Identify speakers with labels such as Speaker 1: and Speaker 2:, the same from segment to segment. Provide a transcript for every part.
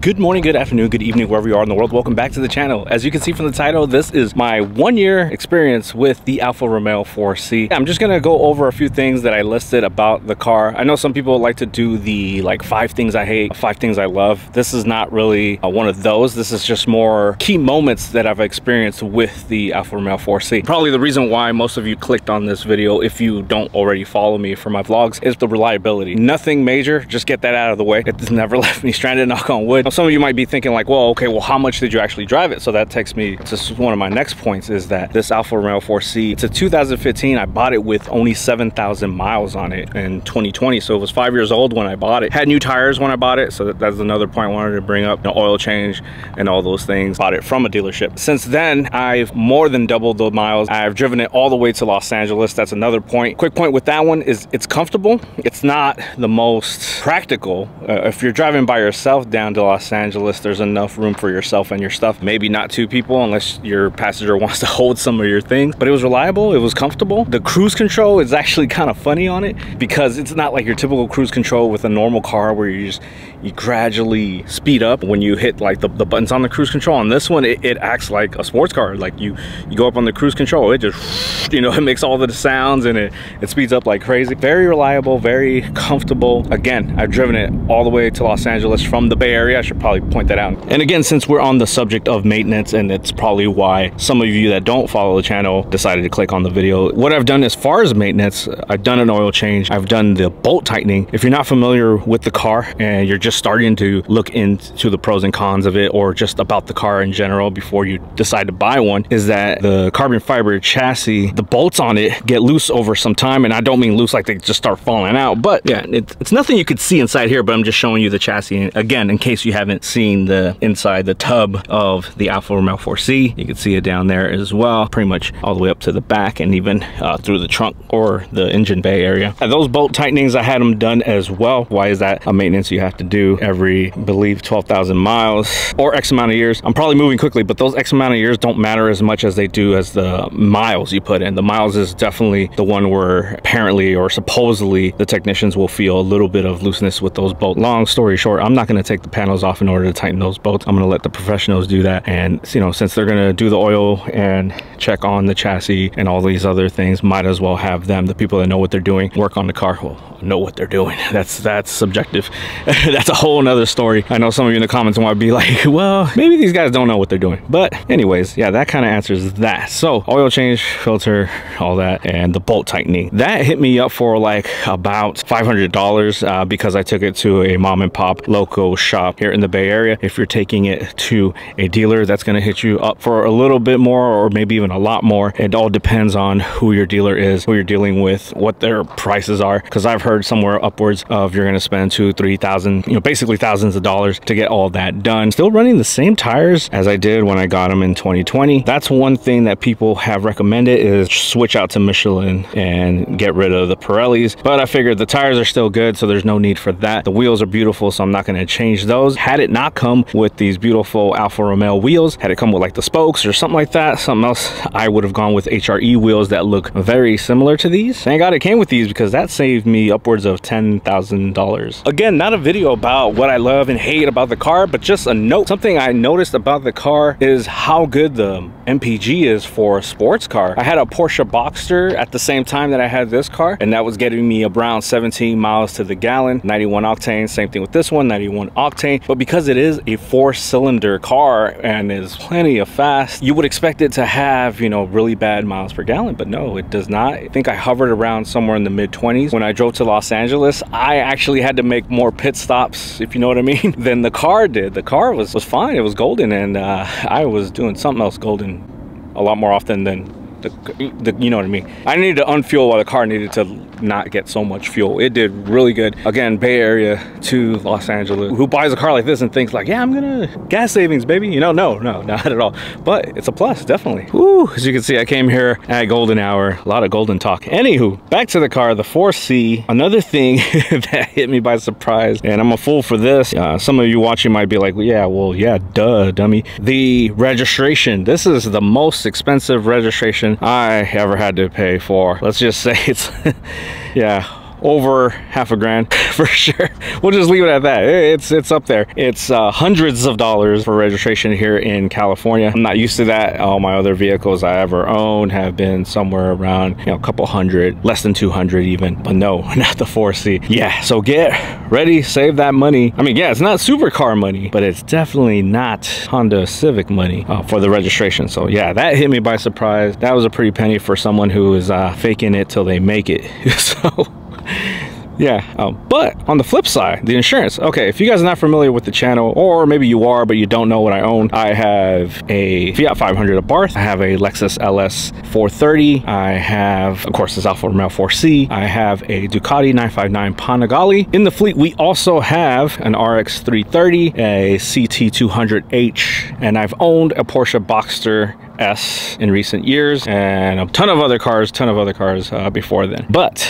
Speaker 1: Good morning, good afternoon, good evening, wherever you are in the world. Welcome back to the channel. As you can see from the title, this is my 1-year experience with the Alfa Romeo 4C. I'm just gonna go over a few things that I listed about the car. I know some people like to do the 5 things I hate, 5 things I love. This is not really one of those. This is just more key moments that I've experienced with the Alfa Romeo 4C. Probably the reason why most of you clicked on this video, if you don't already follow me for my vlogs, is the reliability. Nothing major, just get that out of the way. It's never left me stranded, knock on wood. Some of you might be thinking like, well, okay, well, how much did you actually drive it? So that takes me to one of my next points, is that this Alfa Romeo 4C, it's a 2015. I bought it with only 7,000 miles on it in 2020. So it was 5 years old when I bought it. Had new tires when I bought it. So that's another point I wanted to bring up, oil change and all those things. Bought it from a dealership. Since then, I've more than doubled the miles. I've driven it all the way to Los Angeles. That's another point. Quick point with that one is it's comfortable. It's not the most practical. If you're driving by yourself down to Los Angeles, there's enough room for yourself and your stuff. Maybe not 2 people unless your passenger wants to hold some of your things. But it was reliable. It was comfortable. The cruise control is actually kind of funny on it because it's not like your typical cruise control with a normal car where you gradually speed up when you hit like the buttons on the cruise control. On this one, it acts like a sports car. Like you go up on the cruise control, it just, it makes all the sounds and it speeds up like crazy. Very reliable, very comfortable. Again, I've driven it all the way to Los Angeles from the Bay Area. I should probably point that out. And again, since we're on the subject of maintenance, and it's probably why some of you that don't follow the channel decided to click on the video, what I've done as far as maintenance, I've done an oil change. I've done the bolt tightening. If you're not familiar with the car and you're just starting to look into the pros and cons of it, or just about the car in general before you decide to buy one, is that the carbon fiber chassis, the bolts on it get loose over some time. And I don't mean loose like they just start falling out, but yeah, it's nothing you could see inside here, but I'm just showing you the chassis again in case you haven't seen the inside, the tub of the Alfa Romeo 4C. You can see it down there as well, pretty much all the way up to the back and even through the trunk or the engine bay area. And those bolt tightenings, I had them done as well. Why is that? A maintenance you have to do every, I believe, 12,000 miles or X amount of years. I'm probably moving quickly, but those X amount of years don't matter as much as they do as the miles you put in. The miles is definitely the one where apparently or supposedly the technicians will feel a little bit of looseness with those bolts. Long story short, I'm not going to take the panels off in order to tighten those bolts. I'm going to let the professionals do that. And since they're going to do the oil and check on the chassis and all these other things, might as well have them, the people that know what they're doing, work on the car. Well, know what they're doing. That's subjective. That's a whole nother story. I know some of you in the comments want to be like, well, maybe these guys don't know what they're doing. But anyways, yeah, that kind of answers that. So oil change, filter, all that, and the bolt tightening. That hit me up for like about $500 because I took it to a mom and pop local shop here in the Bay Area. If you're taking it to a dealer, that's going to hit you up for a little bit more, or maybe even a lot more. It all depends on who your dealer is, who you're dealing with, what their prices are. Because I've heard somewhere upwards of you're going to spend $2,000-3,000, basically thousands of dollars to get all that done. Still running the same tires as I did when I got them in 2020. That's one thing that people have recommended, is switch out to Michelin and get rid of the Pirellis. But I figured the tires are still good, so there's no need for that. The wheels are beautiful, so I'm not going to change those. Had it not come with these beautiful Alfa Romeo wheels, had it come with like the spokes or something like that, something else, I would have gone with HRE wheels that look very similar to these. Thank God it came with these, because that saved me upwards of $10,000. Again, not a video about what I love and hate about the car, but just a note. Something I noticed about the car is how good the MPG is for a sports car. I had a Porsche Boxster at the same time that I had this car, and that was getting me around 17 miles to the gallon, 91 octane. Same thing with this one, 91 octane. But because it is a 4-cylinder car and is plenty of fast, you would expect it to have, really bad miles per gallon, but no, it does not. I think I hovered around somewhere in the mid-20s. When I drove to Los Angeles, I actually had to make more pit stops, if you know what I mean, than the car did. The car was fine. It was golden, and I was doing something else golden a lot more often than you know what I mean. I needed to unfuel while the car needed to not get so much fuel. It did really good. Again, Bay Area to Los Angeles. Who buys a car like this and thinks like, yeah, I'm gonna gas savings, baby? No, not at all. But it's a plus, definitely. Woo, as you can see, I came here at golden hour. A lot of golden talk. Anywho, back to the car, the 4C. Another thing that hit me by surprise, and I'm a fool for this. Some of you watching might be like, well, yeah, duh, dummy. The registration. This is the most expensive registration I ever had to pay for. Let's just say it's, yeah, over half a grand for sure. We'll just leave it at that. It's up there. It's hundreds of dollars for registration here in California. I'm not used to that. All my other vehicles I ever owned have been somewhere around, you know, a couple hundred, less than 200 even, but no, not the 4C. Yeah, so get ready, save that money. I mean, yeah, it's not supercar money, but it's definitely not Honda Civic money for the registration. So yeah, that hit me by surprise. That was a pretty penny for someone who is faking it till they make it. So yeah, but on the flip side, the insurance. Okay, if you guys are not familiar with the channel, or maybe you are, but you don't know what I own, I have a Fiat 500 Abarth, I have a Lexus LS 430, I have, of course, this Alfa Romeo 4C, I have a Ducati 959 Panigale. In the fleet, we also have an RX 330, a CT 200H, and I've owned a Porsche Boxster S in recent years, and a ton of other cars before then. But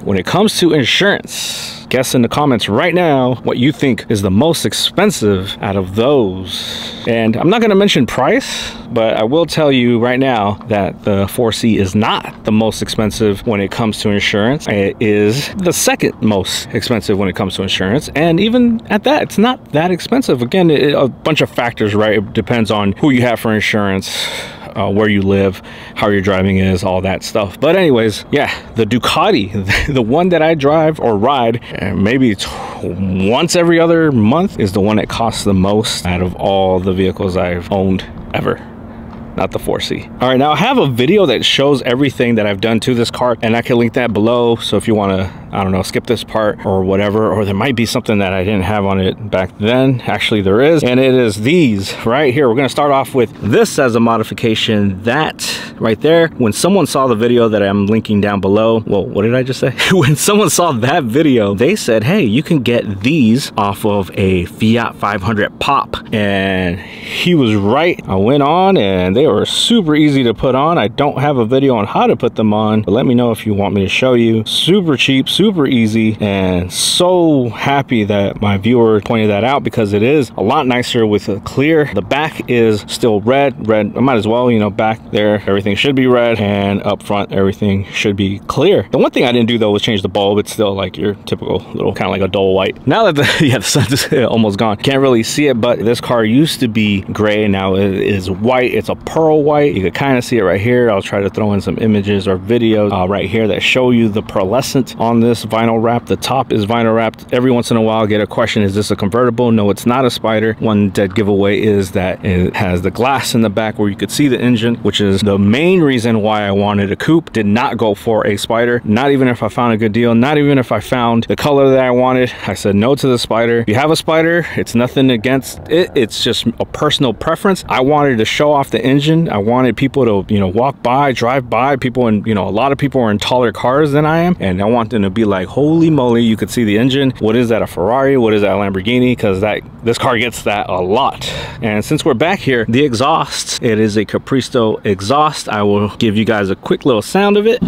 Speaker 1: when it comes to insurance, guess in the comments right now what you think is the most expensive out of those. And I'm not going to mention price, but I will tell you right now that the 4C is not the most expensive when it comes to insurance. It is the second most expensive when it comes to insurance, and even at that, it's not that expensive. Again, a bunch of factors, right? It depends on who you have for insurance, where you live, how your driving is, all that stuff. But anyways, yeah, the Ducati, the one that I drive or ride, maybe once every other month, is the one that costs the most out of all the vehicles I've owned ever. Not the 4C. All right, now I have a video that shows everything that I've done to this car, and I can link that below. So if you want to, I don't know, skip this part or whatever, or there might be something that I didn't have on it back then. Actually, there is, and it is these right here. We're going to start off with this as a modification. That right there, when someone saw the video that I'm linking down below, well, what did I just say? When someone saw that video, they said, hey, you can get these off of a Fiat 500 Pop. And he was right. I went on, and they were super easy to put on. I don't have a video on how to put them on, but let me know if you want me to show you. Super cheap, super easy, and so happy that my viewer pointed that out, because it is a lot nicer with a clear. The back is still red. I might as well, you know, back there everything should be red, and up front everything should be clear. The one thing I didn't do though was change the bulb. It's still like your typical little, kind of like a dull white. Now that the sun's almost gone, can't really see it, but this car used to be gray, and now it is white. It's a pearl white. You can kind of see it right here. I'll try to throw in some images or videos right here that show you the pearlescent on this vinyl wrap. The top is vinyl wrapped. Every once in a while I get a question, is this a convertible? No, it's not a Spider. One dead giveaway is that it has the glass in the back where you could see the engine, which is the main reason why I wanted a coupe. Did not go for a Spider, not even if I found a good deal, not even if I found the color that I wanted. I said no to the Spider. If you have a Spider, it's nothing against it, it's just a personal preference. I wanted to show off the engine. I wanted people to, you know, walk by, drive by, people, and you know, a lot of people are in taller cars than I am, and I want them to be like, holy moly, you could see the engine. What is that, a Ferrari? What is that, a Lamborghini? Because this car gets that a lot. And since we're back here, the exhaust, it is a Capristo exhaust. I will give you guys a quick little sound of it.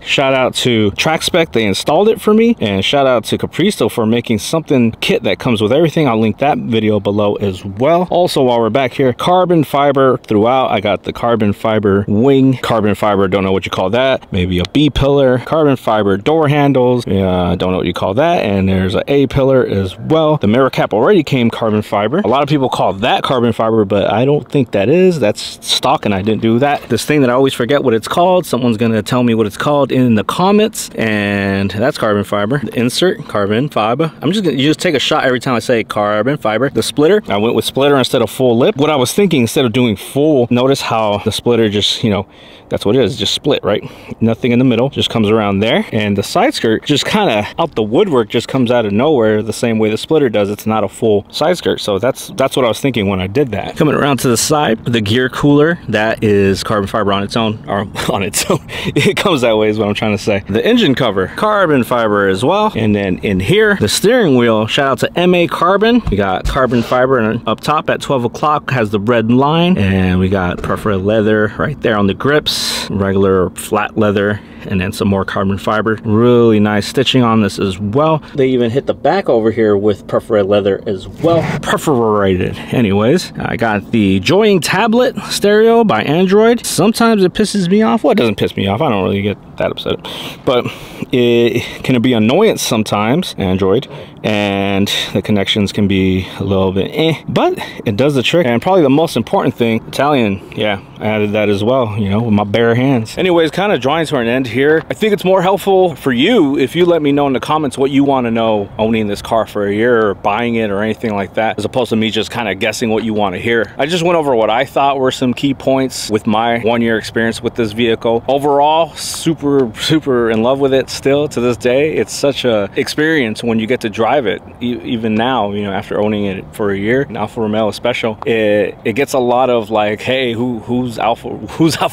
Speaker 1: Shout out to TrackSpec, they installed it for me, and shout out to Capristo for making something kit that comes with everything. I'll link that video below as well. Also, while we're back here, carbon fiber throughout. I got the carbon fiber wing, carbon fiber, don't know what you call that, maybe a B pillar, carbon fiber door handles, don't know what you call that, and there's an A pillar as well. The mirror cap already came carbon fiber. A lot of people call that carbon fiber, but I don't think that is. That's stock, and I didn't do that. This thing that I always forget what it's called, someone's gonna tell me what it's called in the comments, and that's carbon fiber. The insert, carbon fiber. I'm just gonna, you just take a shot every time I say carbon fiber. The splitter, I went with splitter instead of full lip. What I was thinking, instead of doing full, notice how the splitter just, you know, that's what it is, just split, right? Nothing in the middle, just comes around there. And the side skirt just kind of out the woodwork, just comes out of nowhere the same way the splitter does. It's not a full side skirt. So that's what I was thinking when I did that. Coming around to the side, the gear cooler, that is carbon fiber on its own, or on its own. It comes that way is what I'm trying to say. The engine cover, carbon fiber as well. And then in here, the steering wheel, shout out to MA Carbon. We got carbon fiber, and up top at 12 o'clock has the red line. And we got perforated leather right there on the grips, regular flat leather and then some more carbon fiber. Really nice stitching on this as well. They even hit the back over here with perforated leather as well. Perforated. Anyways, I got the Joying tablet stereo by Android. Sometimes it pisses me off. Well, it doesn't piss me off. I don't really get that upset, but it can be annoyance sometimes, Android, and the connections can be a little bit but it does the trick. And probably the most important thing, Italian. Yeah, I added that as well, you know, with my bare hands. Anyways, kind of drawing to an end here. I think it's more helpful for you if you let me know in the comments what you want to know owning this car for a year or buying it or anything like that, as opposed to me just kind of guessing what you want to hear. I just went over what I thought were some key points with my 1 year experience with this vehicle. Overall, super in love with it still to this day. It's such a experience when you get to drive it. Even now, you know, after owning it for a year, an Alfa Romeo special, it gets a lot of like, hey, who's Alfa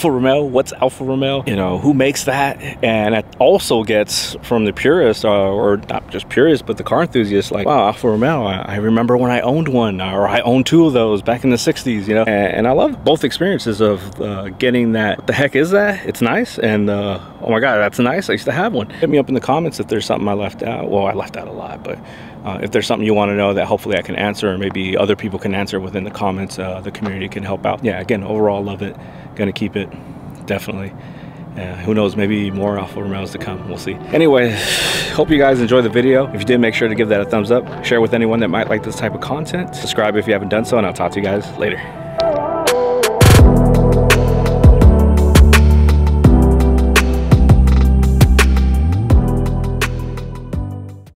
Speaker 1: Romeo? What's Alfa Romeo? You know, who makes that? And it also gets from the purists, or not just purists, but the car enthusiasts, like, wow, Alfa Romeo, I remember when I owned one, or I owned 2 of those back in the 60s, you know. And I love both experiences of getting that. What the heck is that? It's nice, and oh my god, that's nice. I used to have one. Hit me up in the comments if there's something I left out. Well, I left out a lot, but if there's something you want to know that hopefully I can answer, or maybe other people can answer within the comments, the community can help out. Yeah, again, overall, love it. Gonna keep it, definitely. Who knows, maybe more Alfa Romeos to come. We'll see. Anyway, hope you guys enjoyed the video. If you did, make sure to give that a thumbs up. Share with anyone that might like this type of content. Subscribe if you haven't done so, and I'll talk to you guys later.